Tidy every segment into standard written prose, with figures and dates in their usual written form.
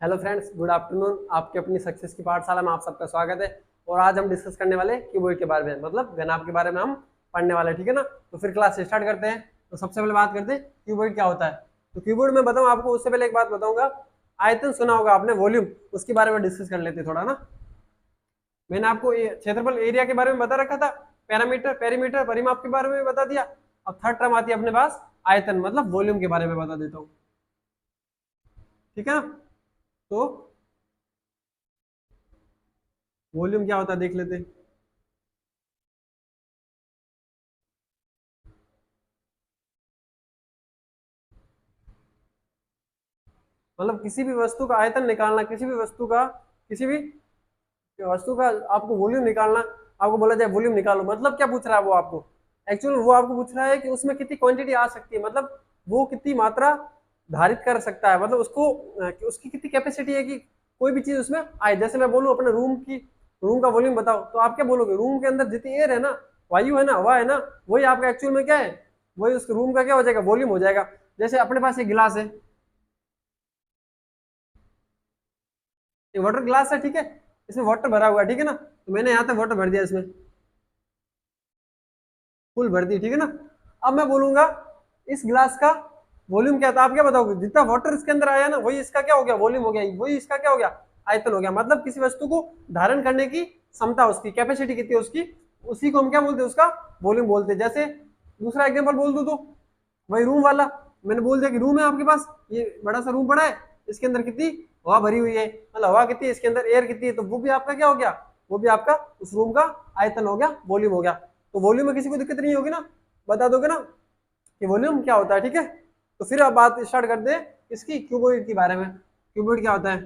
Hello friends, good afternoon. आपके अपनी success की पाठशाला में आप सबका स्वागत है। और आज हम डिस्कस करने वाले क्यूबॉइड के बारे में, मतलब घनाभ के बारे में हम पढ़ने वाले हैं, ठीक है ना। तो फिर क्लास स्टार्ट करते हैं। तो सबसे पहले बात करते हैं क्यूबॉइड क्या होता है। तो क्यूबॉइड में बताऊं आपको, उससे पहले एक बात बताऊंगा। आयतन सुना होगा आपने, वॉल्यूम, उसके बारे में डिस्कस कर लेते थोड़ा ना। मैंने आपको क्षेत्रफल एरिया के बारे में बता रखा था, पैरामीटर पेरीमीटर परिमाप के बारे में बता दिया। अब थर्ड टर्म आती है अपने पास आयतन, मतलब वॉल्यूम के बारे में बता देता हूँ, ठीक है ना। तो वॉल्यूम क्या होता है देख लेते हैं। मतलब किसी भी वस्तु का आयतन निकालना, किसी भी वस्तु का आपको वॉल्यूम निकालना। आपको बोला जाए वॉल्यूम निकालो, मतलब क्या पूछ रहा है वो आपको। एक्चुअल वो आपको पूछ रहा है कि उसमें कितनी क्वांटिटी आ सकती है, मतलब वो कितनी मात्रा धारित कर सकता है, मतलब उसको कि उसकी कितनी कैपेसिटी है कि कोई भी चीज उसमें आए। जैसे मैं बोलूं अपने रूम का वॉल्यूम बताओ, तो आप क्या बोलोगे, रूम के अंदर जितनी एयर है ना, वायु है ना, हवा है ना, वही आपका एक्चुअल में क्या है, वही उस रूम का क्या हो जाएगा, वॉल्यूम हो जाएगा। जैसे अपने पास एक गिलास है, ये वाटर ग्लास है, ठीक है। इसमें वाटर भरा हुआ है, ठीक है ना। तो मैंने यहाँ तक वाटर भर दिया, इसमें फुल भर दी, ठीक है ना। अब मैं बोलूंगा इस गिलास का वॉल्यूम क्या था, आप क्या बताओगे, जितना वाटर इसके अंदर आया ना, वही इसका क्या हो गया, वॉल्यूम हो गया, वही इसका क्या हो गया, आयतन हो गया। मतलब किसी वस्तु को धारण करने की क्षमता, उसकी कैपेसिटी कितनी है उसकी, उसी को हम क्या बोलते हैं, उसका वॉल्यूम बोलते हैं। जैसे दूसरा एग्जाम्पल बोल दू तो वही रूम वाला, मैंने बोल दिया कि रूम है आपके पास, ये बड़ा सा रूम पड़ा है, इसके अंदर कितनी हवा भरी हुई है, मतलब हवा कितनी है इसके अंदर, एयर कितनी है, तो वो भी आपका क्या हो गया, वो भी आपका उस रूम का आयतन हो गया, वॉल्यूम हो गया। तो वॉल्यूम में किसी को दिक्कत नहीं होगी ना, बता दोगे ना कि वॉल्यूम क्या होता है, ठीक है। तो फिर अब बात स्टार्ट करते हैं इसकी क्यूबॉइड के बारे में। क्यूबॉइड क्या होता है,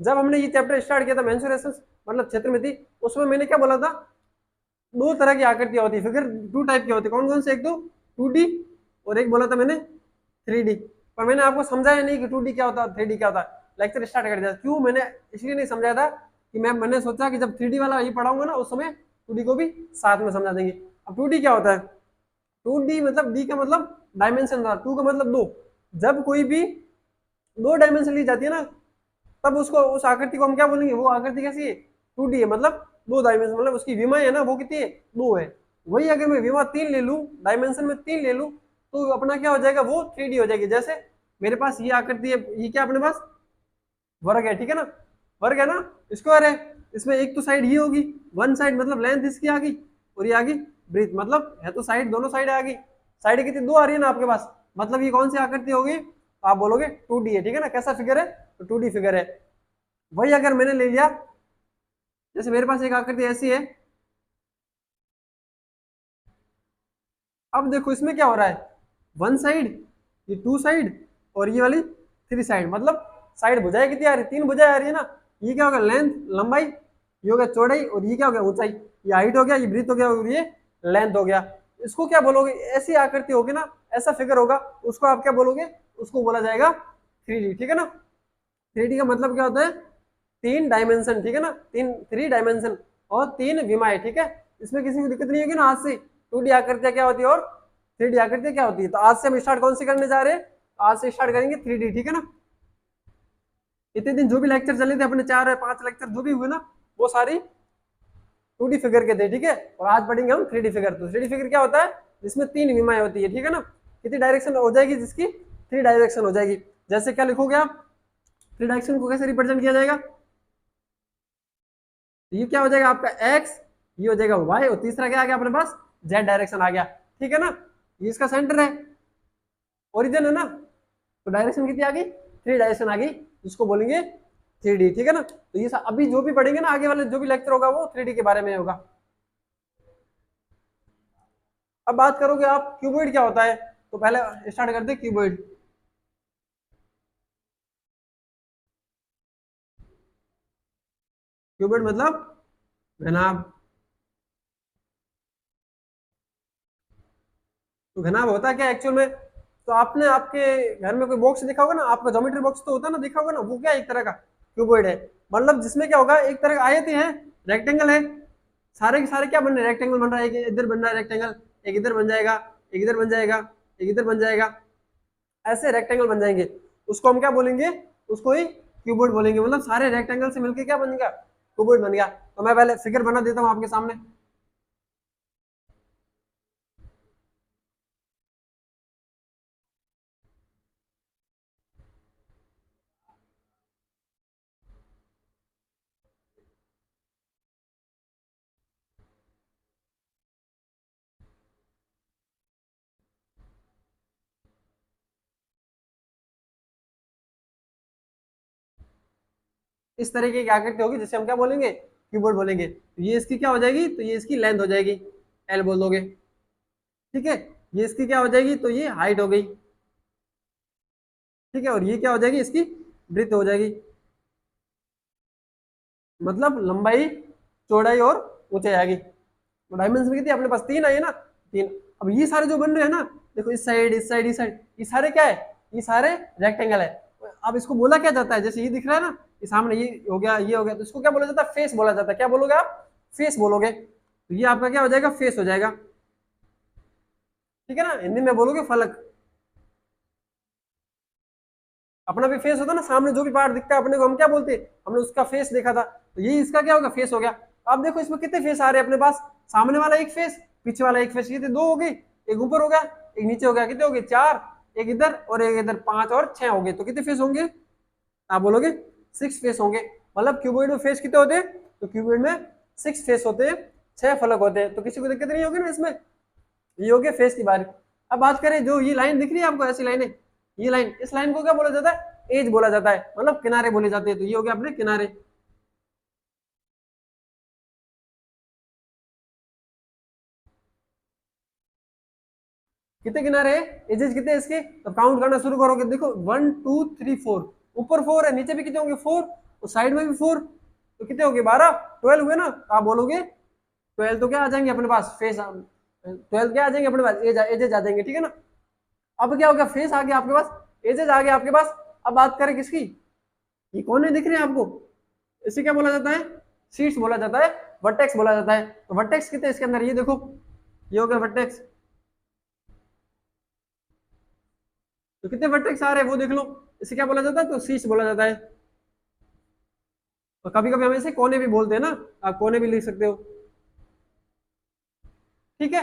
जब हमने ये चैप्टर स्टार्ट किया था मेंसुरेशन, मतलब क्षेत्रमिति, उसमें मैंने क्या बोला था, दो तरह की आकृतियां होती है, फिगर टू टाइप की होती है। कौन कौन से, एक तो 2D और एक बोला था मैंने 3D। पर मैंने आपको समझाया नहीं कि 2D क्या होता है, 3D क्या होता है। लेक्चर स्टार्ट कर दिया, क्यों मैंने इसलिए नहीं समझाया था कि मैंने सोचा कि जब 3D वाला ये पढ़ाऊंगा ना, उस समय 2D को भी साथ में समझा देंगे। अब 2D क्या होता है, 2D मतलब डी का मतलब डायमेंशन था, टू का मतलब दो। जब कोई भी दो डायमेंशन ली जाती है ना, तब उसको, उस आकृति को हम क्या बोलेंगे, वो आकृति कैसी है, 2D है, मतलब दो डायमेंशन, मतलब उसकी विमा है ना, वो कितनी है, दो है। वही अगर मैं विमा तीन ले लूं, डायमेंशन में तीन ले लूं, तो अपना क्या हो जाएगा, वो 3D हो जाएगी। जैसे मेरे पास ये आकृति है, ये क्या अपने पास वर्ग है, ठीक है ना, वर्ग है ना, स्क्वायर है। इसमें एक तो साइड ये होगी, वन साइड मतलब लेंथ इसकी आ गई, और ये आ गई ब्रीथ, मतलब है तो साइड, दोनों साइड आ गई। साइड कितनी, दो आ रही है ना आपके पास, मतलब ये कौन सी आकृति होगी, आप बोलोगे 2D है, ठीक है ना। कैसा फिगर है, तो 2D फिगर है। वही अगर मैंने ले लिया, जैसे मेरे पास एक आकृति ऐसी है, अब देखो इसमें क्या हो रहा है, वन साइड, ये टू साइड, और ये वाली थ्री साइड, मतलब साइड भुजाएं कितनी आ रही, तीन भुजाएं आ रही है ना। ये क्या होगा, लेंथ, लंबाई, ये हो गया चौड़ाई, और ये क्या हो गया, ऊंचाई। ये हाइट हो गया, ये ब्रीथ हो गया, और ये लेंथ हो गया। इसको क्या बोलोगे, ऐसी आकृति होगी ना, ऐसा फिगर होगा, उसको आप क्या बोलोगे, उसको बोला जाएगा 3D, ठीक है ना। 3D का मतलब क्या होता है, तीन डायमेंशन, ठीक है ना, तीन, थ्री डायमेंशन, और तीन विमाएं, ठीक है। इसमें किसी को दिक्कत नहीं होगी ना। आज से 2D आकृतियां क्या होती है और 3D आकृतियां क्या होती है। तो आज से हम स्टार्ट कौन से करने जा रहे हैं, आज से स्टार्ट करेंगे 3D, ठीक है ना। इतने दिन जो भी लेक्चर चले थे अपने, 4 या 5 लेक्चर जो भी हुए ना, वो सारी 2D फिगर के थे, ठीक है। और आज पढ़ेंगे हम 3D फिगर। तो 3D फिगर क्या होता है, जिसमें तीन विमाएं होती है, ठीक है ना। कितनी डायरेक्शन हो जाएगी, जिसकी 3 डायरेक्शन हो जाएगी। जैसे क्या लिखोगे आप, 3 डायरेक्शन को कैसे रिप्रेजेंट किया जाएगा, तो ये क्या हो जाएगा आपका एक्स, ये हो जाएगा वाई, और तीसरा क्या आ गया अपने पास, जेड डायरेक्शन आ गया, ठीक है ना। ये इसका सेंटर है, ओरिजिन है ना। तो डायरेक्शन कितनी आ गई, 3 डायरेक्शन आ गई, जिसको बोलेंगे 3D, ठीक है ना। तो ये अभी जो भी पढ़ेंगे ना, आगे वाले जो भी लेक्चर होगा वो 3D के बारे में होगा। अब बात करोगे आप क्यूबॉइड क्या होता है, तो पहले स्टार्ट करते हैं क्यूबॉइड। क्यूबॉइड मतलब घनाभ। तो घनाभ होता है क्या एक्चुअल में, तो आपने आपके घर में कोई बॉक्स देखा होगा ना, आपका ज्योमेट्री बॉक्स तो होता है ना, देखा होगा ना, वो क्या एक तरह का क्यूबॉइड है। मतलब जिसमें क्या होगा, एक तरह का आयत है, रेक्टेंगल है, सारे के सारे क्या बन रहे हैं, रेक्टेंगल बन रहा है। एक इधर बन रहा है रेक्टेंगल, एक इधर बन जाएगा, एक इधर बन जाएगा, एक इधर बन जाएगा, ऐसे रेक्टेंगल बन जाएंगे, उसको हम क्या बोलेंगे, उसको ही क्यूबॉइड बोलेंगे। मतलब सारे रेक्टेंगल से मिलकर क्या बन गया, क्यूबॉइड बन गया। तो मैं पहले फिगर बना देता हूँ आपके सामने। इस तरीके की आकृति होगी जिसे हम क्या बोलेंगे, क्यूबॉइड बोलेंगे। तो ये इसकी क्या हो जाएगी, तो ये इसकी लेंथ हो जाएगी, एल बोल दोगे, ठीक है। ये इसकी क्या हो जाएगी, तो ये हाइट हो गई, ठीक है। और ये क्या हो जाएगी, इसकी ब्रीथ हो जाएगी, मतलब लंबाई, चौड़ाई और ऊंचाई आएगी। तो डायमेंशन कितनी अपने पास, तीन आई है ना, तीन। अब ये सारे जो बन रहे हैं ना, देखो इस साइड, इस साइड, इस साइड, ये सारे क्या है, ये सारे रेक्टेंगल है। अब इसको बोला क्या जाता है, जैसे ये दिख रहा है ना, ये सामने ये हो गया, ये हो गया, तो इसको क्या बोला जाता है, फेस बोला जाता है। क्या बोलोगे आप, फेस बोलोगे। तो ये आपका क्या हो जाएगा, फेस हो जाएगा, ठीक है ना। हिंदी में बोलोगे फलक। अपना भी फेस होता है ना, सामने जो भी पार्ट दिखता है अपने को हम क्या बोलते हैं, हमने उसका फेस देखा था, तो ये इसका क्या होगा, फेस हो गया। अब देखो इसमें कितने फेस आ रहे हैं अपने पास, सामने वाला एक फेस, पीछे वाला एक फेस, ये दो हो गई, एक ऊपर हो गया, एक नीचे हो गया, कितने हो गए, चार, एक इधर और एक इधर, पांच और छह हो गए। तो कितने फेस होंगे, आप बोलोगे सिक्स फेस होंगे। मतलब क्यूबॉइड में फेस कितने होते हैं, तो क्यूबॉइड में सिक्स फेस होते हैं, छह फलक होते हैं। तो किसी को दिक्कत नहीं होगी ना इसमें। ये हो गया फेस की बारी। अब बात करें जो ये लाइन दिख रही है आपको, ऐसी लाइनें, ये लाइन, इस लाइन को क्या बोला जाता है, एज बोला जाता है, मतलब किनारे बोले जाते हैं। तो ये हो गया अपने किनारे। कितने किनारे हैं, एजेस कितने हैं इसके, तो काउंट करना शुरू करोगे, देखो 1 2 3 4, ऊपर 4 है, नीचे भी कितने होंगे 4, और साइड में भी 4, तो कितने हो गए 12, 12 हुए ना। तो आप बोलोगे 12 तो क्या आ जाएंगे अपने पास, फेस 12 क्या आ जाएंगे अपने पास, एजेज आ जाएंगे, ठीक है ना। अब क्या हो गया, फेस आ गया आपके पास, एजेज आ गया आपके पास। अब बात करें किसकी, ये कौन है दिख रहे हैं आपको, इसे क्या बोला जाता है, शीट्स बोला जाता है, वर्टेक्स बोला जाता है। तो वर्टेक्स कितने इसके अंदर, ये देखो, ये हो गया वर्टेक्स। तो कितने वर्टेक्स आ रहे हैं वो देख लो, इसे क्या बोला जाता है, तो शीट्स बोला जाता है। तो कभी कभी हम इसे कोने भी बोलते हैं ना, आप कोने भी लिख सकते हो, ठीक है।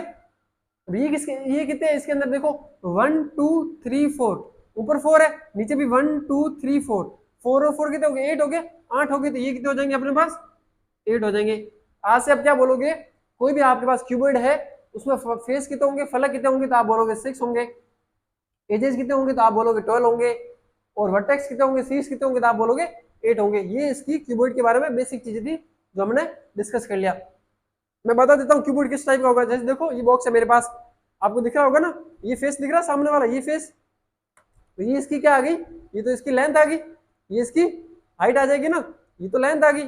अब ये किसके, ये कितने हैं इसके अंदर देखो, 1 2 3 4, ऊपर 4 है, नीचे भी 1 2 3 4, 4 और 4 कितने हो गए, 8 हो गए, 8 हो गए। तो ये कितने हो जाएंगे अपने पास, 8 हो जाएंगे। आज से अब क्या बोलोगे, कोई भी आपके पास क्यूबॉइड है, उसमें फेस कितने होंगे, फलक कितने होंगे, तो आप बोलोगे 6 होंगे। एजेस कितने होंगे, तो आप बोलोगे 12 होंगे। और वर्टेक्स कितने होंगे, सीट्स कितने होंगे, तो आप बोलोगे 8 होंगे। ये इसकी क्यूबॉइड के बारे में बेसिक चीजें थी जो हमने डिस्कस कर लिया। मैं बता देता हूँ क्यूबॉइड किस टाइप का होगा। जैसे देखो ये बॉक्स है मेरे पास, आपको दिख रहा होगा ना, ये फेस दिख रहा है सामने वाला, ये फेस, तो ये इसकी क्या आ गई, ये तो इसकी लेंथ आ गई, ये इसकी हाइट आ जाएगी ना, ये तो लेंथ आ गई,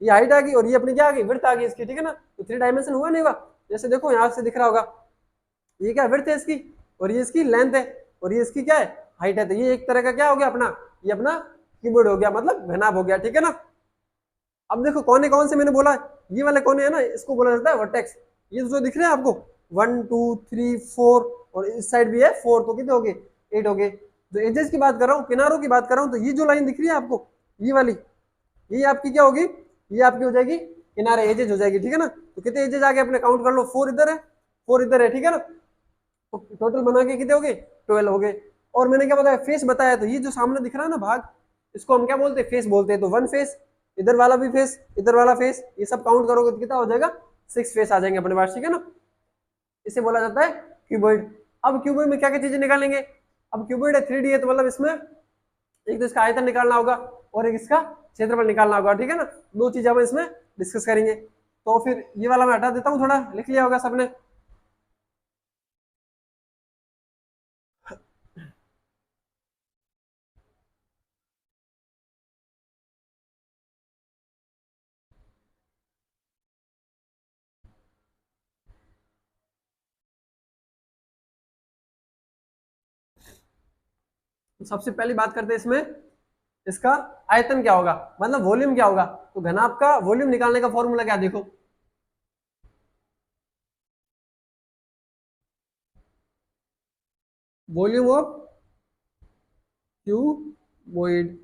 ये हाइट आ गई, और ये अपनी क्या आ गई, विड्थ आ गई इसकी, ठीक है ना। तो 3 डायमेंशन हुआ नहीं हुआ, जैसे देखो यहाँ से दिख रहा होगा, ये क्या विड्थ है इसकी, और ये इसकी लेंथ है, और ये इसकी क्या है, हाइट है। तो ये एक तरह का क्या हो गया अपना, ये अपना कीबोर्ड हो गया, मतलब घनाभ हो गया, ठीक है ना। अब देखो कोने कौन से मैंने बोला, ये वाले कोने है ना, इसको बोला जाता है वर्टेक्स। ये जो दिख रहे हैं आपको 1 2 3 4, और इस साइड भी है 4, तो कितने हो गए, 8 हो गए। जो एजेस की बात कर रहा हूँ, किनारों की बात कर रहा हूँ, तो ये जो लाइन दिख रही है आपको, ये वाली, ये आपकी क्या होगी, ये आपकी हो जाएगी किनारे, एजेज हो जाएगी, ठीक है ना। तो कितने एजेज आगे अपने काउंट कर लो, 4 इधर है, 4 इधर है, ठीक है ना। तो टोटल बना के कितने हो गए, 12 हो गए। और मैंने क्या बताया, फेस बताया, तो ये जो सामने दिख रहा है ना भाग, इसको हम क्या बोलते हैं, फेस बोलते हैं। तो 1 फेस, इधर वाला भी फेस, इधर वाला फेस, ये सब काउंट करोगे तो कितना हो जाएगा, 6 फेस आ जाएंगे अपने पास, ठीक है ना। इसे बोला जाता है क्यूबॉइड। अब क्यूबॉइड में क्या क्या चीजें निकालेंगे, अब क्यूबॉइड है 3D है, तो मतलब इसमें एक तो इसका आयतन निकालना होगा, और एक इसका क्षेत्रफल निकालना होगा, ठीक है ना। दो चीजें हम इसमें डिस्कस करेंगे। तो फिर ये वाला मैं हटा देता हूँ, थोड़ा लिख लिया होगा सबने। तो सबसे पहली बात करते हैं इसमें, इसका आयतन क्या होगा, मतलब वॉल्यूम क्या होगा। तो घनाभ का वॉल्यूम निकालने का फॉर्मूला क्या, देखो, वॉल्यूम ऑफ क्यूबॉइड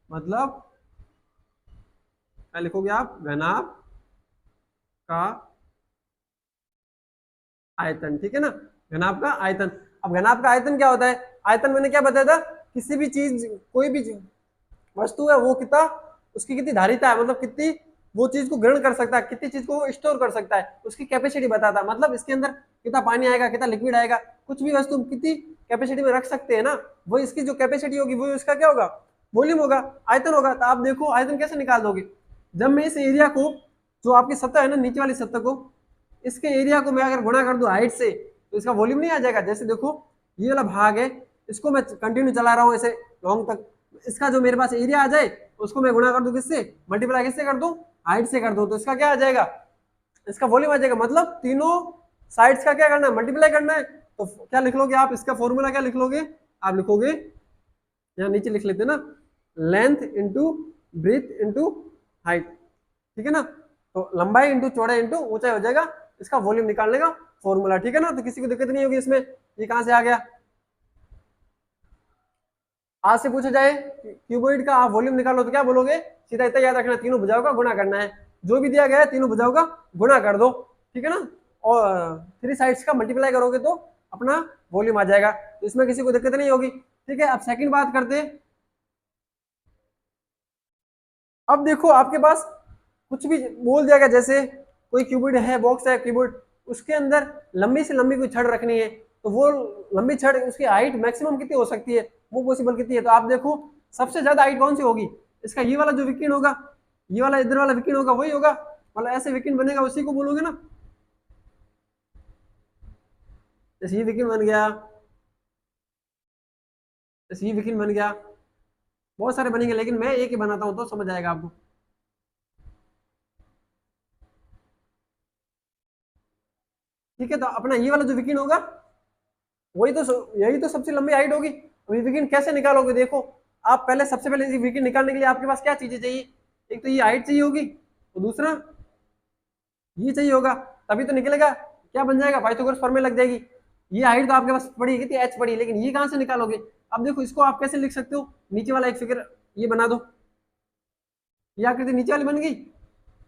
मतलब क्या लिखोगे आप, घनाभ का आयतन, ठीक है ना, घनाभ का आयतन। अब घनाभ का आयतन क्या होता है, आयतन मैंने क्या बताया था, किसी भी चीज, कोई भी वस्तु है वो कितना, उसकी कितनी धारिता है, मतलब कितनी वो चीज को ग्रहण कर सकता है, कितनी चीज को स्टोर कर सकता है, उसकी कैपेसिटी बताता है। मतलब इसके अंदर कितना पानी आएगा, कितना लिक्विड आएगा, कुछ भी वस्तु कितनी कैपेसिटी में रख सकते हैं ना, वो इसकी जो कैपेसिटी होगी वो इसका क्या होगा, वॉल्यूम होगा, आयतन होगा। तो आप देखो आयतन कैसे निकाल दोगे, जब मैं इस एरिया को, जो आपकी सतह है ना नीचे वाली सतह को, इसके एरिया को मैं अगर गुणा कर दूं हाइट से, तो इसका वॉल्यूम नहीं आ जाएगा। जैसे देखो ये वाला भाग है, इसको मैं कंटिन्यू चला रहा हूं ऐसे लॉन्ग तक, इसका जो मेरे पास एरिया आ जाए उसको मैं गुणा कर दूं किससे, मल्टीप्लाई किससे कर दूं, हाइट से कर दूं, तो इसका क्या आ जाएगा, इसका वॉल्यूम आ जाएगा। मतलब तीनों साइड्स का क्या करना है, मल्टीप्लाई करना है। तो क्या लिख लोगे आप, इसका फॉर्मूला क्या लिख लोगे, आप लिखोगे यहाँ नीचे लिख लेते ना, length into breadth into height, ठीक है ना, तो लंबाई इंटू चौड़ाई इंटू ऊंचाई हो जाएगा इसका वॉल्यूम निकालने का फॉर्मूला, ठीक है ना। तो किसी को दिक्कत नहीं होगी इसमें, ये कहां से आ गया। आज से पूछा जाए क्यूबॉइड का आप वॉल्यूम निकालो तो क्या बोलोगे, सीधा इतना याद रखना, तीनों भुजाओं का गुणा करना है, जो भी दिया गया है तीनों भुजाओं का गुणा कर दो, ठीक है ना, और थ्री साइड्स का मल्टीप्लाई करोगे तो अपना वॉल्यूम आ जाएगा, तो इसमें किसी को दिक्कत नहीं होगी, ठीक है। अब सेकंड बात करते हैं। अब देखो आपके पास कुछ भी बोल दिया गया, जैसे कोई क्यूबिड है, बॉक्स है क्यूबिड, उसके अंदर लंबी से लंबी कोई छड़ रखनी है, तो वो लंबी छड़, उसकी हाइट मैक्सिमम कितनी हो सकती है, वो पॉसिबल कितनी है, तो आप देखो सबसे ज्यादा हाइट कौन सी होगी, इसका ये वाला जो विकीर्ण होगा, ये वाला इधर वाला विकीर्ण होगा वही होगा, मतलब ऐसे विकीर्ण बनेगा उसी को बोलोगे ना। जैसे ये विकीर्ण बन गया, जैसे ये विकीर्ण बन गया, बहुत सारे बनेंगे लेकिन मैं एक ही बनाता हूँ तो समझ आएगा आपको, ठीक है। तो अपना ये वाला जो विकीर्ण होगा वही तो, यही तो सबसे लंबी हाइट होगी। अभी विकिन कैसे निकालोगे, देखो आप पहले, सबसे पहले विकिन निकालने के लिए आपके पास क्या चीजें चाहिए, एक तो ये हाइट चाहिए होगी, और दूसरा ये चाहिए होगा, तभी तो निकलेगा, क्या बन जाएगा, पाइथागोरस फॉर्मूला लग जाएगी। ये हाइट तो आपके पास पड़ी है कितनी, एच पड़ी, लेकिन ये कहां से निकालोगे। अब देखो इसको आप कैसे लिख सकते हो, नीचे वाला एक फिगर ये बना दो, ये आकृति नीचे वाली बन गई,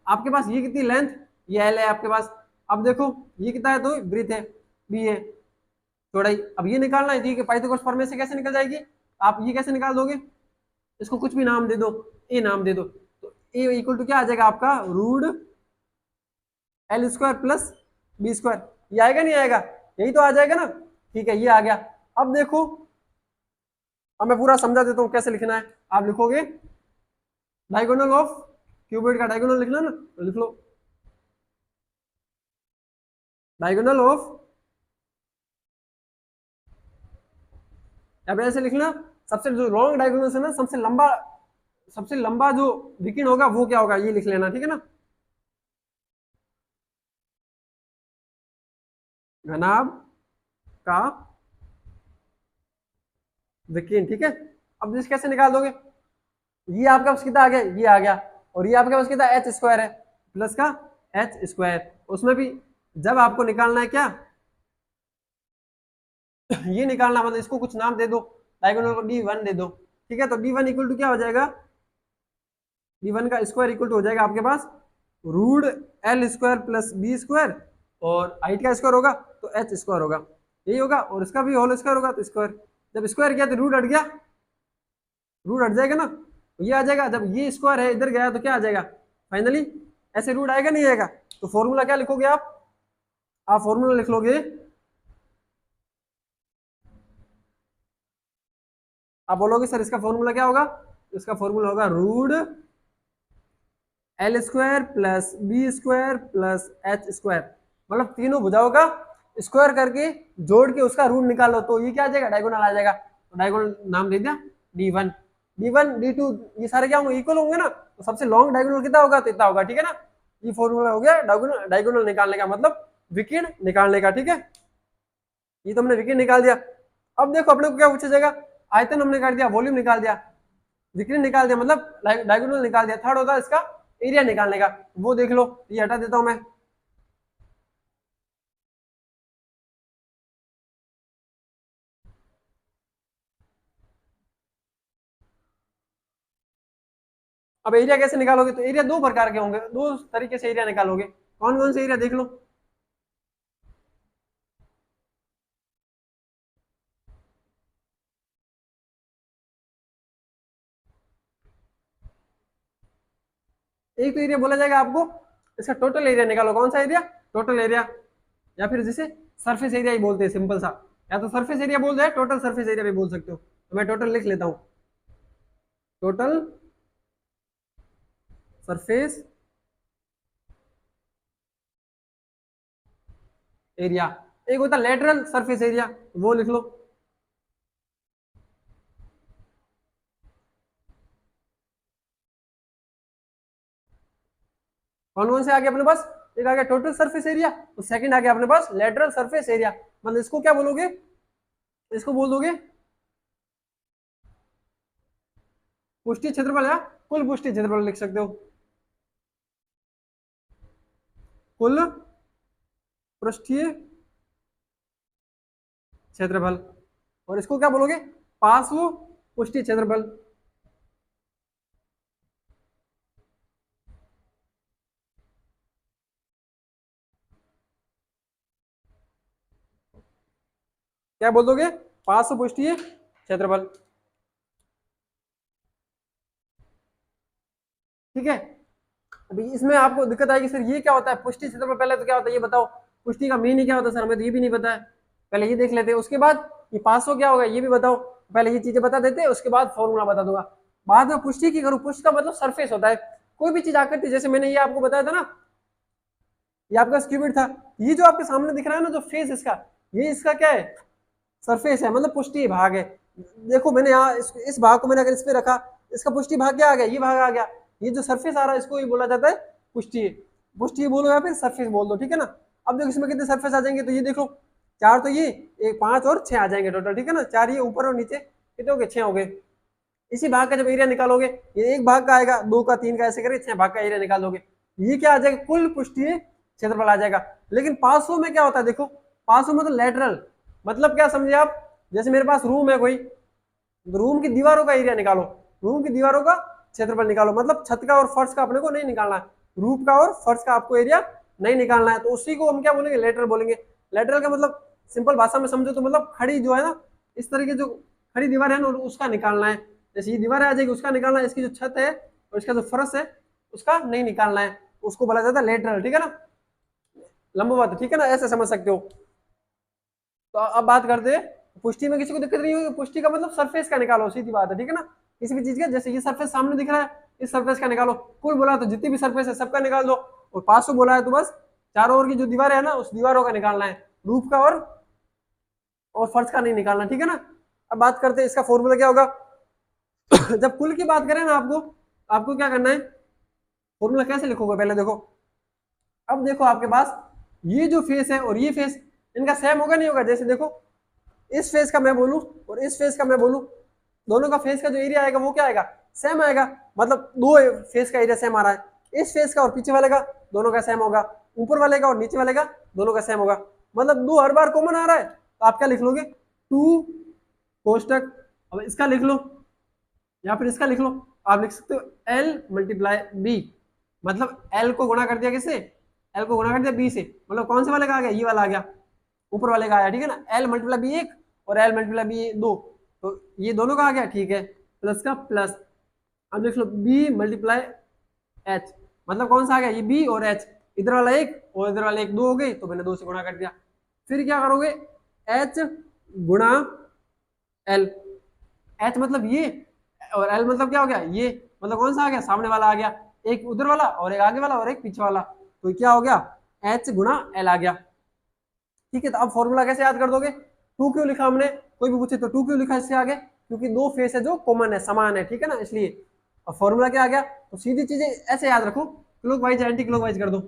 आपके पास ये कितनी लेंथ, ये एल है आपके पास। अब देखो ये कितना है, तो ब्रीथ है, बी है चौड़ाई। अब ये निकालना है, ये पाइथागोरस फॉर्मूले से कैसे निकल जाएगी, आप ये कैसे निकाल दोगे, इसको कुछ भी नाम दे दो, ए नाम दे दो, तो ए इक्वल टू क्या आ जाएगा आपका, root L square plus B square, ये आएगा नहीं आएगा, यही तो आ जाएगा ना, ठीक है ये आ गया। अब देखो, अब मैं पूरा समझा देता हूँ कैसे लिखना है, आप लिखोगे डायगोनल ऑफ क्यूबॉइड का डायगोनल लिखना ना, तो लिख लो डायगोनल ऑफ, अब ऐसे लिखना, सबसे जो लॉन्ग डायगोनल है ना, सबसे लंबा जो विकिरण होगा वो क्या होगा, ये लिख लेना, ठीक है ना, घनाभ का विकिरण, ठीक है। अब इस कैसे निकाल दोगे, ये आपके पास कितना आ गया, ये आ गया, और ये आपके पास कितना एच स्क्वायर है, प्लस का एच स्क्वायर, उसमें भी जब आपको निकालना है क्या, ये निकालना, मतलब इसको कुछ नाम दे दो, डायगोनल को D1 दे दो, ठीक है। तो D1 इक्वल टू क्या हो जाएगा, D1 का स्क्वायर इक्वल टू हो जाएगा आपके पास root L square plus B square, और हाइट का स्क्वायर होगा तो एच स्क्वायर होगा, यही होगा, और इसका भी होल स्क्वायर होगा तो स्क्वायर, जब स्क्वायर किया तो रूट हट गया, रूट हट जाएगा ना, तो ये आ जाएगा, जब ये स्क्वायर है इधर गया तो क्या आ जाएगा फाइनली, ऐसे रूट आएगा नहीं आएगा, तो फॉर्मूला क्या लिखोगे आप फॉर्मूला लिख लोगे, आप बोलोगे सर इसका फॉर्मूला क्या होगा, इसका फॉर्मूला होगा root L square plus B square plus H square, मतलब तीनों भुजाओं का स्क्वायर करके जोड़ के उसका रूट निकालो, तो ये क्या आ जाएगा, डायगोनल आ जाएगा, तो डायगोनल नाम दे दिया D1, D1 D2 ये सारे क्या होंगे, इक्वल होंगे ना, तो सबसे लॉन्ग डायगोनल कितना होगा, तो इतना होगा, ठीक है ना। ये फॉर्मूला हो गया डायगोनल डायगोनल निकालने का, मतलब विकिरण निकालने का, ठीक है। ये तो हमने विकिरण निकाल दिया। अब देखो अपने को क्या पूछा जाएगा, आयतन हमने कर दिया, वॉल्यूम निकाल दिया, विकिरण निकाल दिया, मतलब डायगोनल निकाल दिया, थर्ड होता है इसका एरिया निकालने का, वो देख लो, ये हटा देता हूं मैं, अब एरिया कैसे निकालोगे, तो एरिया दो प्रकार के होंगे, दो तरीके से एरिया निकालोगे। कौन कौन से एरिया देख लो। एक तो एरिया बोला जाएगा आपको, इसका टोटल एरिया निकालो। कौन सा एरिया, टोटल एरिया, या फिर जिसे सरफेस एरिया ही बोलते हैं, सिंपल सा। या तो सरफेस एरिया बोल दे, टोटल सरफेस एरिया भी बोल सकते हो। तो मैं टोटल लिख लेता हूं, टोटल सरफेस एरिया। एक होता है लेटरल सरफेस एरिया, वो लिख लो। कौन कौन से आ गया अपने पास, एक आ गया टोटल सरफेस एरिया, तो सेकंड आ गया अपने पास लेटरल सरफेस एरिया। मतलब इसको क्या बोलोगे, इसको बोल दोगे पुष्टि क्षेत्रफल या कुल पुष्टि क्षेत्रफल लिख सकते हो, कुल पृष्ठीय क्षेत्रफल। और इसको क्या बोलोगे, पार्श्व पुष्टि क्षेत्रफल। क्या बोल दोगे, पार्श्व पुष्टीय क्षेत्रफल। ठीक है। अभी इसमें आपको दिक्कत आएगी, सर ये क्या होता है पुष्टि क्षेत्रफल, पहले तो क्या होता है ये बताओ, पुष्टि का मीन ही क्या होता है सर, हमें तो ये भी नहीं पता है, पहले ये देख लेते हैं। उसके बाद ये 500 क्या होगा ये भी बताओ, पहले ये चीजें बता देते हैं, उसके बाद फॉर्मूला बता दूंगा। बाद में पुष्टि की करूँ, पुष्टि का मतलब सरफेस होता है, कोई भी चीज आकृति, जैसे मैंने ये आपको बताया था ना, ये आपका क्यूबिड था, ये जो आपके सामने दिख रहा है ना जो फेस इसका, ये इसका क्या है, सरफेस है, मतलब पुष्टि भाग है। देखो मैंने यहाँ इस भाग को मैंने अगर इस पे रखा, इसका पुष्टि भाग क्या आ गया, ये भाग आ गया। ये जो सरफेस आ रहा है इसको ये बोला जाता है पुष्टि। पुष्टि बोलो या फिर सरफेस बोल दो, ठीक है ना। अब देखो इसमें कितने सरफेस आ जाएंगे, तो ये देखो चार, तो ये एक, 5 और 6 आ जाएंगे टोटल, ठीक है ना। 4 ये ऊपर और नीचे कितने हो गए, 6 हो गए। इसी भाग का जब एरिया निकालोगे, ये एक भाग का आएगा, 2 का, 3 का, ऐसे करके 6 भाग का एरिया निकालोगे, ये क्या आ जाएगा, कुल पुष्टि क्षेत्रफल आ जाएगा। लेकिन 500 में क्या होता है, देखो 500 मतलब लेटरल, मतलब क्या समझे आप, जैसे मेरे पास रूम है कोई, रूम की दीवारों का एरिया निकालो, रूम की दीवारों का क्षेत्रफल निकालो, मतलब छत का और फर्श का अपने को नहीं निकालना है, रूफ का और फर्श का आपको एरिया नहीं निकालना है, तो उसी को हम क्या बोलेंगे, लेटरल बोलेंगे। लेटरल का मतलब सिंपल भाषा में समझो तो मतलब खड़ी जो है ना, इस तरह की जो खड़ी दीवार है ना उसका निकालना है। जैसे ये दीवार आ जाएगी उसका निकालना है, इसकी जो छत है और इसका जो फर्श है उसका नहीं निकालना है, उसको बोला जाता है लेटरल, ठीक है ना, लंबवत, ठीक है ना, ऐसे समझ सकते हो। तो अब बात करते हैं पुष्टि में, किसी को दिक्कत नहीं होगी, पुष्टि का मतलब सरफेस का निकालो, सीधी बात है, ठीक है ना। किसी भी चीज का, जैसे ये सरफेस सामने दिख रहा है, इस सरफेस का निकालो, कुल बोला तो जितनी भी सरफेस है सबका निकाल दो, और 500 बोला है तो बस चारों ओर की जो दीवार है ना उस दीवारों का निकालना है, रूफ का और फर्श का नहीं निकालना, ठीक है ना। अब बात करते हैं इसका फॉर्मूला क्या होगा। जब कुल की बात करें ना, आपको आपको क्या करना है, फॉर्मूला कैसे लिखोगे पहले देखो। अब देखो आपके पास ये जो फेस है और ये फेस, इनका सेम होगा नहीं होगा, जैसे देखो इस फेस का मैं बोलूं और इस फेस का मैं बोलूं, दोनों का फेस का जो एरिया आएगा वो क्या आएगा, सेम आएगा, मतलब दो फेस का एरिया सेम आ रहा है, इस फेस का और पीछे वाले का दोनों का सेम होगा, ऊपर वाले का और नीचे वाले का दोनों का सेम होगा, मतलब दो हर बार कॉमन आ रहा है, तो आप क्या लिख लोगे, 2 कोष्टक, अब इसका लिख लो या फिर इसका लिख लो, आप लिख सकते हो L मल्टीप्लाई बी, मतलब L को गुणा कर दिया किससे, L को गुणा कर दिया B से, मतलब कौन से वाले का आ गया, ये वाला आ गया, ऊपर वाले का आया, ठीक है ना। L मल्टीप्लाई बी 1 और L मल्टीप्लाई बी 2, तो ये दोनों का आ गया, ठीक है, प्लस का प्लस। अब देख लो B मल्टीप्लाई H, मतलब कौन सा आ गया, ये B और H, इधर वाला 1 और इधर वाला 1, 2 हो गई, तो मैंने 2 से गुणा कर दिया। फिर क्या करोगे, H गुणा L, H मतलब ये और L मतलब क्या हो गया, ये, मतलब कौन सा आ गया, सामने वाला आ गया, एक उधर वाला और एक आगे वाला और एक पीछे वाला, तो क्या हो गया, H गुणा L आ गया। ठीक है, तो अब फॉर्मूला कैसे याद कर दोगे, 2 क्यों लिखा हमने, कोई भी पूछे तो 2 क्यों लिखा इससे आगे, क्योंकि दो फेस है जो कॉमन है, समान है, ठीक है ना, इसलिए। अब फॉर्मूला क्या आ गया, तो सीधी चीजें ऐसे याद रखो, clock wise anti clock wise कर दो,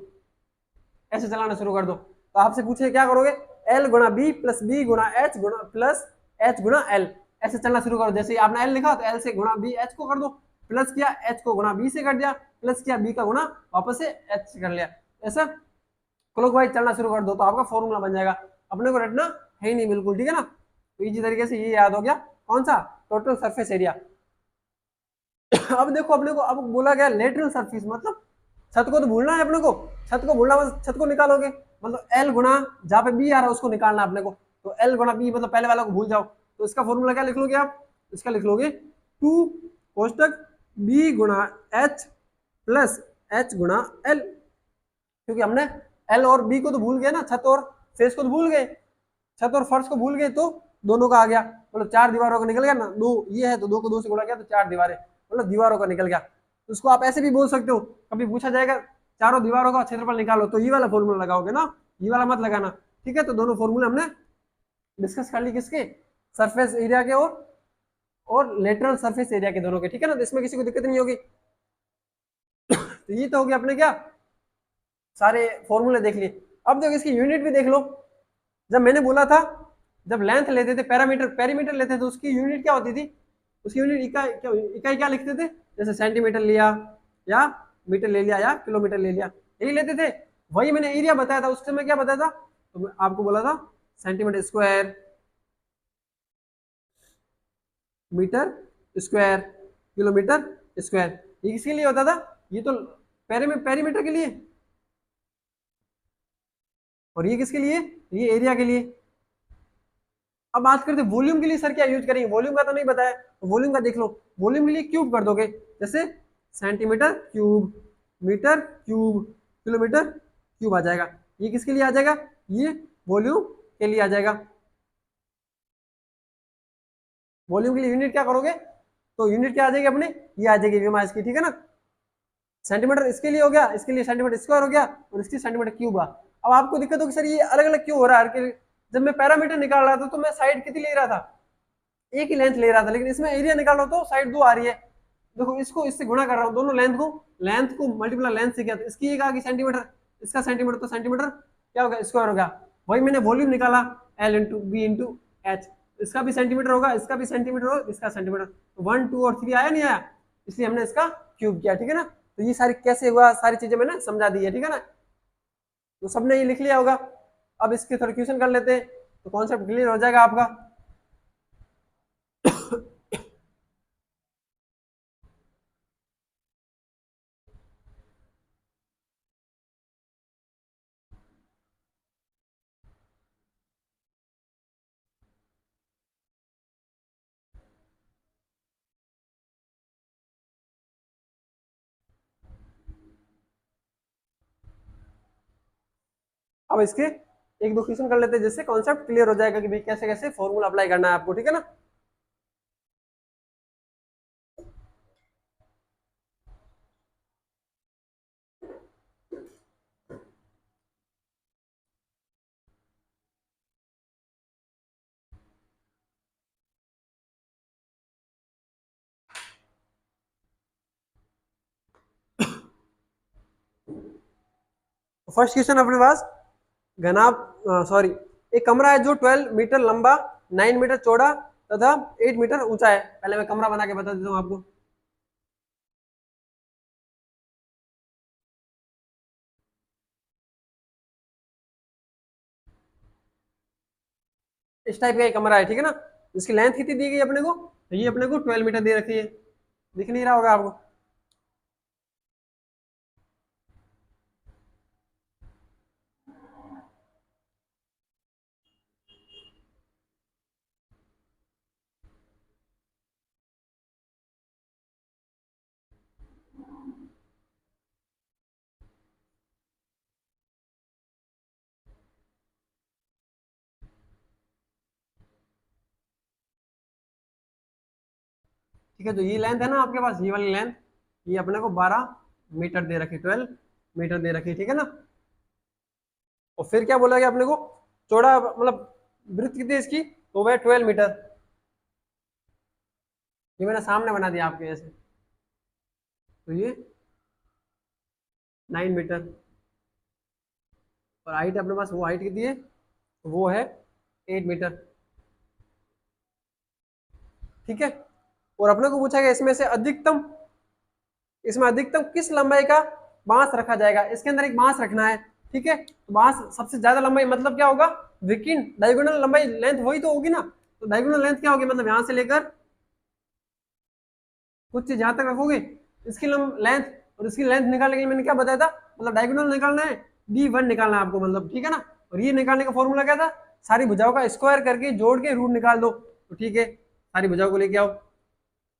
ऐसे चलाना शुरू कर दो। तो आपसे पूछे क्या करोगे, L गुणा बी प्लस बी गुणा H गुणा प्लस H गुणा L, ऐसे चलना शुरू करो। जैसे आपने L लिखा तो L से गुणा बी H को कर दो, प्लस किया H को गुणा बी से कर दिया, प्लस किया बी का गुणा वापस से H से कर लिया, ऐसा क्लॉकवाइज चलना शुरू कर दो, तो आपका फॉर्मूला बन जाएगा। अपने को रटना है ही नहीं बिल्कुल, ठीक है ना। तो इसी तरीके से ये याद हो गया, कौन सा, टोटल सरफेस एरिया। अब देखो अपने को अब बोला गया लेटरल सरफेस, मतलब छत को तो भूलना है अपने को, छत को भूलना मतलब छत को निकालोगे, मतलब एल गुणा जहाँ पे बी आ रहा है उसको निकालना है अपने को, तो एल गुणा बी मतलब पहले वाला को भूल जाओ, तो इसका फॉर्मूला क्या लिख लोगे आप, इसका लिख लोगे 2 कोष्टक बी गुणा एच प्लस एच गुणा एल, क्योंकि हमने एल और बी को तो भूल गए ना, छत और फेस को तो भूल गए, छत और फर्श को भूल गए, तो दोनों का आ गया, मतलब 4 दीवारों का निकल गया ना, 2 ये है तो 2 को 2 से गुणा किया तो 4 दीवारें, मतलब दीवारों का निकल गया। तो उसको आप ऐसे भी बोल सकते हो, कभी पूछा जाएगा चारों दीवारों का क्षेत्रफल निकालो तो ये वाला फॉर्मूला लगाओगे ना, ये वाला मत लगाना, ठीक है। तो दोनों फॉर्मूले हमने डिस्कस कर ली, किसके, सरफेस एरिया के और लेटरल सरफेस एरिया के दोनों के, ठीक है ना, तो इसमें किसी को दिक्कत नहीं होगी। तो ये तो हो गया अपने क्या सारे फॉर्मूले देख लिए। अब देखो इसकी यूनिट भी देख लो, जब मैंने बोला था जब लेंथ लेते थे पेरीमीटर लेते थे तो उसकी यूनिट क्या होती थी, उसकी यूनिट इकाई क्या लिखते थे, जैसे सेंटीमीटर लिया या मीटर ले लिया या किलोमीटर ले लिया, यही लेते थे। वही मैंने एरिया बताया था, उस समय क्या बताया था, तो मैं आपको बोला था centimetre square, metre square, kilometre square, ये किसके लिए होता था, ये तो पेरीमीटर के लिए, और ये किसके लिए, ये एरिया के लिए। अब बात करते हैं वॉल्यूम के लिए, सर क्या यूज करेंगे, वॉल्यूम का तो नहीं बताया, तो वॉल्यूम का देख लो, वॉल्यूम के लिए क्यूब कर दोगे, जैसे centimetre cube, metre cube, kilometre cube आ जाएगा, ये किसके लिए आ जाएगा, ये वॉल्यूम के लिए आ जाएगा। वॉल्यूम के लिए यूनिट क्या करोगे, तो यूनिट क्या आ जाएगी अपने, ये आ जाएगी वीएमआर की, ठीक है ना। सेंटीमीटर इसके लिए हो गया, इसके लिए सेंटीमीटर स्क्वायर हो गया, और इसकी सेंटीमीटर क्यूब हुआ। अब आपको दिक्कत होगी सर ये अलग अलग क्यों हो रहा है, जब मैं पैरामीटर निकाल रहा था तो मैं साइड कितनी ले रहा था, एक ही लेंथ ले रहा था, लेकिन इसमें एरिया निकाल रहा हूं तो साइड 2 आ रही है। देखो इसको इससे गुणा कर रहा हूँ, दोनों लेंथ को मल्टीप्लाई लेंथ से किया, तो इसकी एक आ गई सेंटीमीटर, इसका सेंटीमीटर, तो सेंटीमीटर क्या होगा, स्क्वायर होगा। वही मैंने वॉल्यूम निकाला, L into B into H, इसका भी सेंटीमीटर होगा, इसका भी सेंटीमीटर होगा, इसका सेंटीमीटर, तो 1 2 और 3 आया नहीं आया, इसलिए हमने इसका क्यूब किया, ठीक है ना। तो ये सारी कैसे हुआ, सारी चीजें मैंने समझा दी है, ठीक है ना, तो सबने ये लिख लिया होगा। अब इसके थोड़ा क्वेश्चन कर लेते हैं, तो कॉन्सेप्ट क्लियर हो जाएगा आपका। अब इसके एक दो क्वेश्चन कर लेते हैं, जिससे कॉन्सेप्ट क्लियर हो जाएगा कि भाई कैसे कैसे फॉर्मूला अप्लाई करना है आपको, ठीक है ना। फर्स्ट क्वेश्चन अपने पास, घनाभ सॉरी, एक कमरा है जो 12 मीटर लंबा, 9 मीटर चौड़ा तथा 8 मीटर ऊंचा है। पहले मैं कमरा बना के बता देता हूँ आपको। इस टाइप का एक कमरा है, ठीक है ना, इसकी लेंथ कितनी दी गई अपने को, तो ये अपने को 12 मीटर दे रखी है, दिख नहीं रहा होगा आपको। ठीक है, तो ये लेंथ है ना आपके पास, ये वाली लेंथ, ये अपने को 12 मीटर दे रखी, 12 मीटर दे रखी, ठीक है ना। और फिर क्या बोला गया अपने को, चौड़ा मतलब वृत्त कितनी है इसकी, तो वह 12 मीटर, ये मैंने सामने बना दिया आपके ऐसे, तो ये 9 मीटर, और हाइट अपने पास वो हाइट कितनी है, वो है 8 मीटर, ठीक है। और अपने को पूछा गया इसमें अधिकतम किस लंबाई का बांस रखा जाएगा, इसके अंदर एक बांस रखना है, ठीक है। तो बांस सबसे ज्यादा लंबाई मतलब क्या होगा, विकिन डायगोनल लंबाई लेंथ वही तो होगी ना, तो डायगोनल लेंथ क्या होगी, मतलब यहां से लेकर कुछ चीज जहां तक रखोगे, इसकी लेंथ और इसकी लेंथ निकालने के लिए मैंने क्या बताया था, मतलब डायगोनल निकालना है, D1 निकालना है आपको, मतलब ठीक है ना। और ये निकालने का फॉर्मूला क्या था, सारी भुजाओं का स्क्वायर करके जोड़ के रूट निकाल दो, तो ठीक है, सारी भुजाओं को लेके आओ,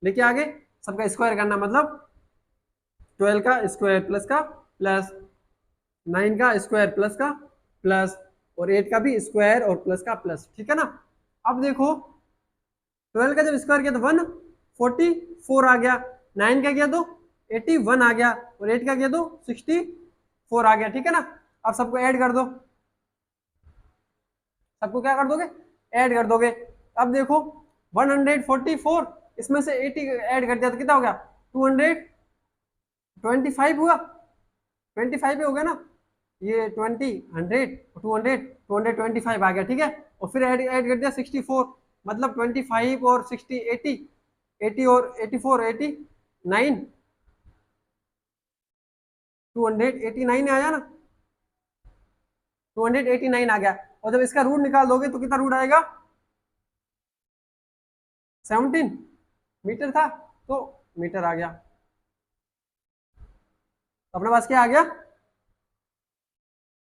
लेके आगे सबका स्क्वायर करना, मतलब 12 का स्क्वायर प्लस का प्लस 9 का स्क्वायर प्लस का प्लस और 8 का भी स्क्वायर और प्लस का प्लस, ठीक है ना। अब देखो 12 का जब स्क्वायर किया तो 144 आ गया, 9 का किया तो 81 आ गया और 8 का किया तो 64 आ गया, ठीक है ना। अब सबको ऐड कर दो, सबको क्या कर दोगे, ऐड कर दोगे। अब देखो 144, इसमें से 80 ऐड कर दिया तो कितना हो गया, 225 हुआ, 25 ही हो गया ना, ये 20 100 200 225 आ गया, ठीक है। और फिर ऐड ऐड कर दिया 64, मतलब 25 और 60 80 80 और 84 89 289 आया ना, 289 आ गया। और जब इसका रूट निकाल दोगे तो कितना रूट आएगा, 17 मीटर था, तो मीटर आ गया। अपने पास क्या आ गया,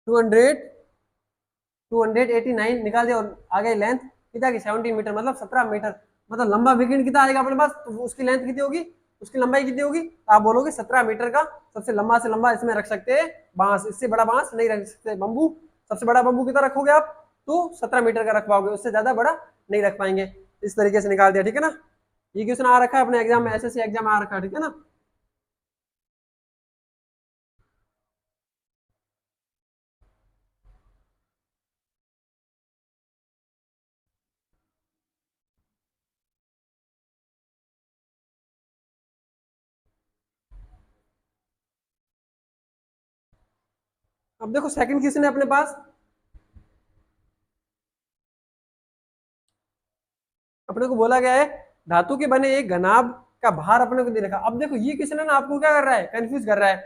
289 निकाल दिया और आ गई लेंथ कितना की 17 मीटर, मतलब 17 मीटर। मतलब लंबा विकेट कितना आएगा अपने पास, तो उसकी लेंथ कितनी होगी, उसकी लंबाई कितनी होगी, तो आप बोलोगे 17 मीटर का सबसे लंबा से लंबा इसमें रख सकते हैं बांस, इससे बड़ा बांस नहीं रख सकते, बंबू सबसे बड़ा बंबू कितना रखोगे आप, तो 17 मीटर का रख पाओगे, उससे ज्यादा बड़ा नहीं रख पाएंगे। इस तरीके से निकाल दिया, ठीक है ना। ये क्वेश्चन आ रखा है अपने एग्जाम में, एसएससी एग्जाम में आ रखा है, ठीक है ना। अब देखो सेकंड क्वेश्चन है अपने पास, अपने को बोला गया है धातु के बने एक घनाभ का भार अपने को दे रखा। अब देखो ये क्वेश्चन है ना, आपको क्या कर रहा है, कंफ्यूज कर रहा है।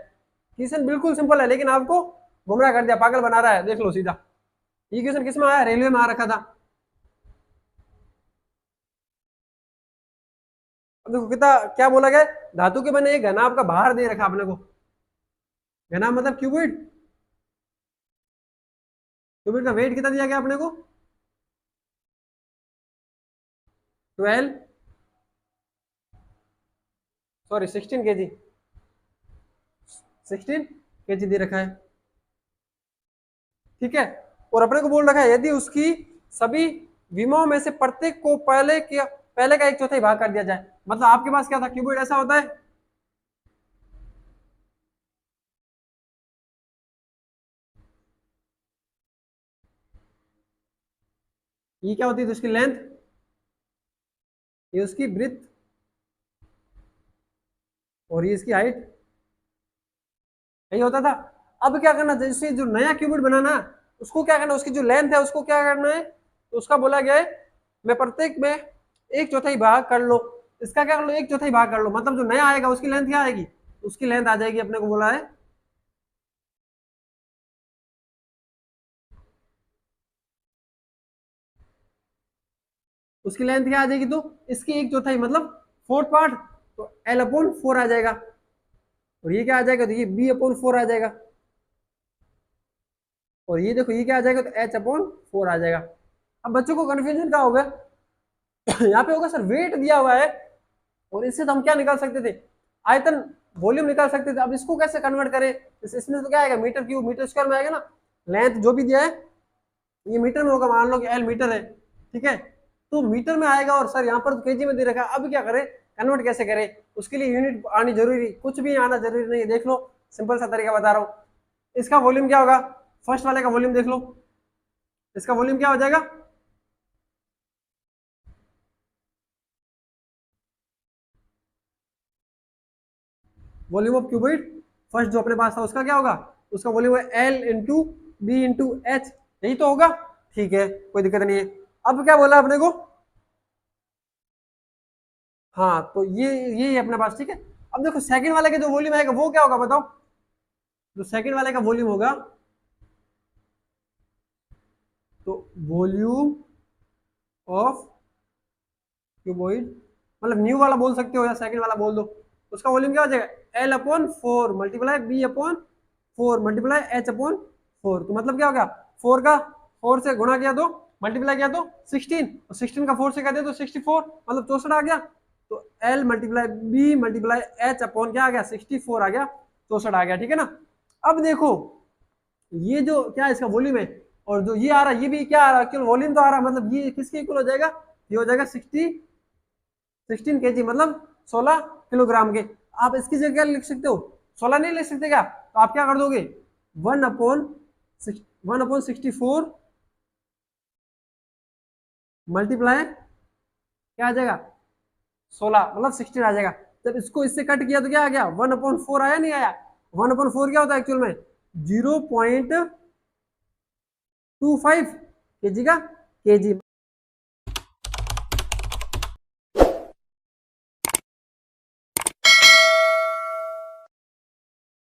क्वेश्चन बिल्कुल सिंपल है लेकिन आपको गुमराह कर दिया, पागल बना रहा है, देख लो सीधा। ये क्वेश्चन किस में आया, रेलवे में आ रखा था। अब देखो कितना क्या बोला गया, धातु के बने एक घनाभ का भार दे रखा अपने को, घनाभ मतलब क्यूबिड, क्यूबिड का वेट कितना दिया गया अपने को, 12 सॉरी 16 केजी, 16 केजी दे रखा है, ठीक है। और अपने को बोल रखा है यदि उसकी सभी विमाओं में से प्रत्येक को पहले का एक चौथाई भाग कर दिया जाए, मतलब आपके पास क्या था, क्यूबिड ऐसा होता है, ये क्या होती है, तो उसकी लेंथ, ये उसकी ब्रिथ और ये इसकी हाइट, यही होता था। अब क्या करना, जैसे जो नया क्यूबिड बनाना, उसको क्या करना, उसकी जो लेंथ है उसको क्या करना है, तो उसका बोला गया है मैं प्रत्येक में एक चौथाई भाग कर लो, इसका क्या कर लो, एक चौथाई भाग कर लो, मतलब जो नया आएगा उसकी लेंथ क्या आएगी, उसकी लेंथ आ जाएगी, अपने को बोला है उसकी लेंथ क्या आ जाएगी, तो इसकी एक चौथाई मतलब फोर्थ पार्ट, तो एल अपॉन 4 आ जाएगा। और ये क्या आ जाएगा, तो ये बी अपॉन 4 आ जाएगा। और ये देखो ये क्या आ जाएगा, तो एच अपॉन 4 आ जाएगा। अब बच्चों को कंफ्यूजन क्या होगा यहाँ पे होगा, सर वेट दिया हुआ है और इससे तो हम क्या निकाल सकते थे, आयतन वॉल्यूम निकाल सकते थे। अब इसको कैसे कन्वर्ट करें, इसमें तो क्या आएगा, मीटर क्यूब मीटर स्क्वायर में आएगा ना। लेंथ जो भी दिया है ये मीटर में होगा, मान लो कि एल मीटर है, ठीक है, तो मीटर में आएगा। और सर यहाँ पर तो केजी में दे रखा है, अब क्या करें, कन्वर्ट कैसे करें, उसके लिए यूनिट आनी जरूरी, कुछ भी आना जरूरी नहीं है, देख लो सिंपल सा तरीका बता रहा हूँ। इसका वॉल्यूम क्या होगा, फर्स्ट वाले का वॉल्यूम देख लो, इसका वॉल्यूम क्या हो जाएगा, वॉल्यूम ऑफ क्यूबिड फर्स्ट जो अपने पास था उसका क्या होगा, उसका वॉल्यूम है L into B into H, यही तो होगा, ठीक है, कोई दिक्कत नहीं है। अब क्या बोला अपने को, हाँ तो ये अपने पास, ठीक है। अब देखो सेकंड वाले का जो वॉल्यूम आएगा वो क्या होगा बताओ, जो सेकंड वाले का वॉल्यूम होगा, तो वॉल्यूम ऑफ क्यूबॉइड मतलब न्यू वाला बोल सकते हो या सेकंड वाला बोल दो, उसका वॉल्यूम क्या हो जाएगा, L upon 4 multiply B upon 4 multiply H upon 4। तो मतलब क्या हो गया, 4 का 4 से गुणा किया तो मल्टीप्लाई किया तो 16, और 16 का 4 से कहते तो 64, मतलब 64 आ गया। तो L multiply B multiply H upon क्या आ गया, 64 आ गया, 64 आ गया, ठीक है ना। अब देखो ये जो क्या है इसका वॉल्यूम है, और जो ये आ रहा है ये भी क्या आ रहा है, केवल वॉल्यूम तो आ रहा है, मतलब ये किसके इक्वल हो जाएगा, ये हो जाएगा 16 केजी, मतलब 16 किलोग्राम के। आप इसकी जगह क्या लिख सकते हो, 16 नहीं लिख सकते क्या, तो आप क्या कर दोगे, 1/64 मल्टीप्लाई क्या आ जाएगा 16, मतलब 16 आ जाएगा। जब इसको इससे कट किया तो क्या आ गया, 1/4 आया, नहीं आया। 1/4 क्या होता है एक्चुअल में, 0.25 केजी का केजी।